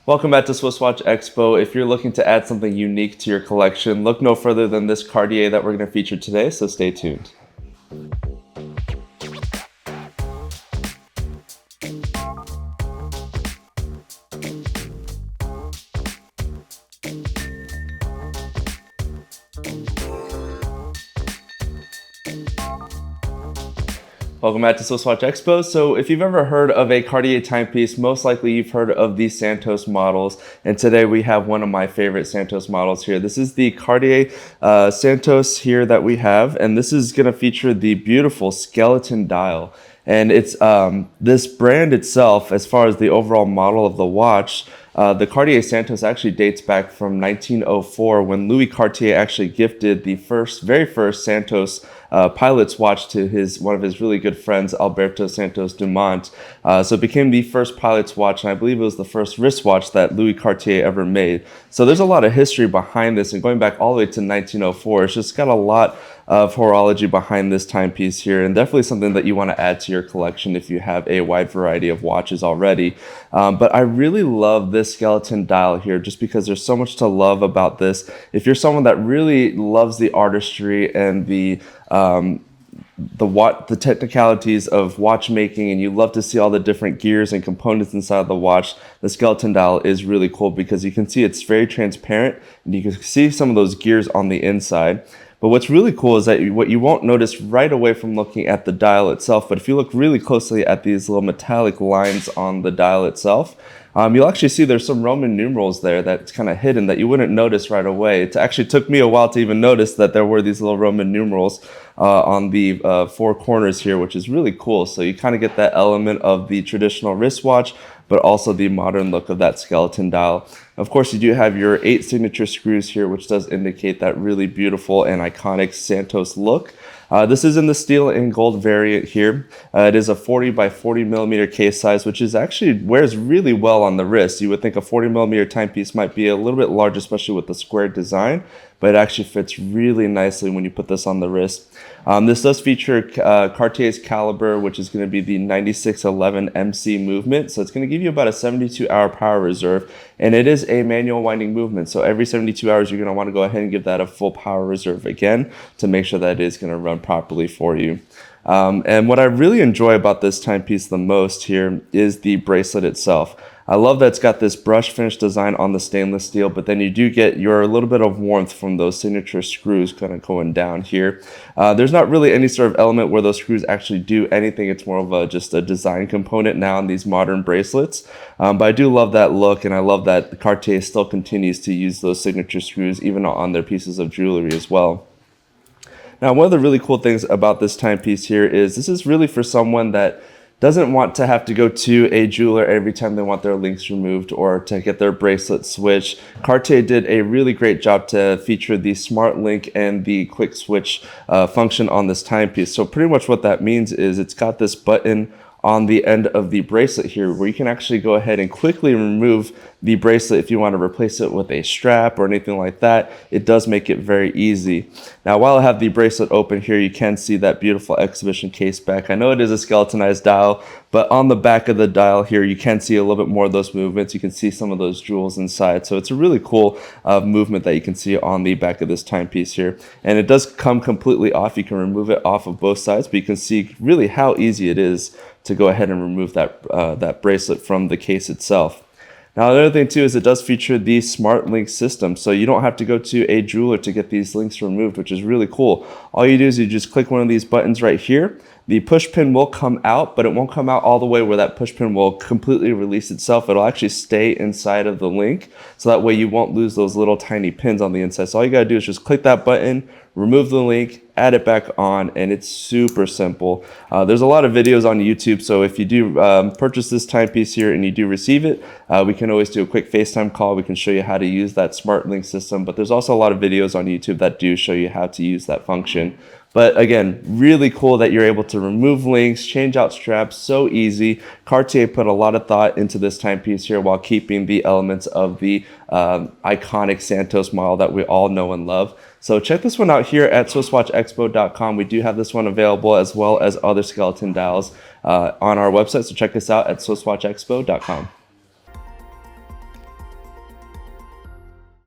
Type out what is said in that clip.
Welcome back to Swiss Watch Expo. If you're looking to add something unique to your collection, look no further than this Cartier that we're going to feature today, so stay tuned. Welcome back to Swiss Watch Expo. So if you've ever heard of a Cartier timepiece, most likely you've heard of the Santos models. And today we have one of my favorite Santos models here. This is the Cartier Santos here that we have. And this is going to feature the beautiful skeleton dial. And it's this brand itself, as far as the overall model of the watch, the Cartier Santos actually dates back from 1904 when Louis Cartier actually gifted the very first Santos pilot's watch to one of his really good friends, Alberto Santos Dumont. So it became the first pilot's watch, and I believe it was the first wristwatch that Louis Cartier ever made. So there's a lot of history behind this, and going back all the way to 1904, it's just got a lot of horology behind this timepiece here, and definitely something that you want to add to your collection if you have a wide variety of watches already. But I really love this skeleton dial here just because there's so much to love about this. If you're someone that really loves the artistry and the technicalities of watchmaking, and you love to see all the different gears and components inside of the watch, the skeleton dial is really cool because you can see it's very transparent and you can see some of those gears on the inside. But what's really cool is that what you won't notice right away from looking at the dial itself, but if you look really closely at these little metallic lines on the dial itself, you'll actually see there's some Roman numerals there that's kind of hidden that you wouldn't notice right away. It actually took me a while to even notice that there were these little Roman numerals on the four corners here, which is really cool. So you kind of get that element of the traditional wristwatch, but also the modern look of that skeleton dial. Of course, you do have your 8 signature screws here, which does indicate that really beautiful and iconic Santos look. This is in the steel and gold variant here. It is a 40 by 40 millimeter case size, which is actually wears really well on the wrist. You would think a 40 millimeter timepiece might be a little bit large, especially with the square design, but it actually fits really nicely when you put this on the wrist. This does feature Cartier's caliber, which is going to be the 9611 MC movement. So it's going to give you about a 72-hour power reserve, and it is a manual winding movement. So every 72 hours, you're going to want to go ahead and give that a full power reserve again to make sure that it is going to run properly for you. And what I really enjoy about this timepiece the most here is the bracelet itself. I love that it's got this brush finish design on the stainless steel, but then you do get a little bit of warmth from those signature screws kind of going down here. There's not really any sort of element where those screws actually do anything. It's more of just a design component now in these modern bracelets. But I do love that look, and I love that Cartier still continues to use those signature screws even on their pieces of jewelry as well. Now, one of the really cool things about this timepiece here is this is really for someone that doesn't want to have to go to a jeweler every time they want their links removed or to get their bracelet switched. Cartier did a really great job to feature the SmartLink and the QuickSwitch function on this timepiece. So pretty much what that means is it's got this button on the end of the bracelet here where you can actually go ahead and quickly remove the bracelet if you want to replace it with a strap or anything like that. It does make it very easy. Now, while I have the bracelet open here, you can see that beautiful exhibition case back. I know it is a skeletonized dial, but on the back of the dial here, you can see a little bit more of those movements. You can see some of those jewels inside. So it's a really cool movement that you can see on the back of this timepiece here. And it does come completely off. You can remove it off of both sides, but you can see really how easy it is to go ahead and remove that bracelet from the case itself. Now, another thing too is it does feature the SmartLink system, so you don't have to go to a jeweler to get these links removed, which is really cool. All you do is you just click one of these buttons right here. The push pin will come out, but it won't come out all the way where that push pin will completely release itself. It'll actually stay inside of the link, so that way you won't lose those little tiny pins on the inside. So all you gotta do is just click that button, remove the link, add it back on, and it's super simple. There's a lot of videos on YouTube, so if you do purchase this timepiece here and you do receive it, we can always do a quick FaceTime call. We can show you how to use that SmartLink system, but there's also a lot of videos on YouTube that do show you how to use that function. But again, really cool that you're able to remove links, change out straps, so easy. Cartier put a lot of thought into this timepiece here while keeping the elements of the iconic Santos model that we all know and love. So check this one out here at SwissWatchExpo.com. We do have this one available as well as other skeleton dials on our website. So check this out at SwissWatchExpo.com.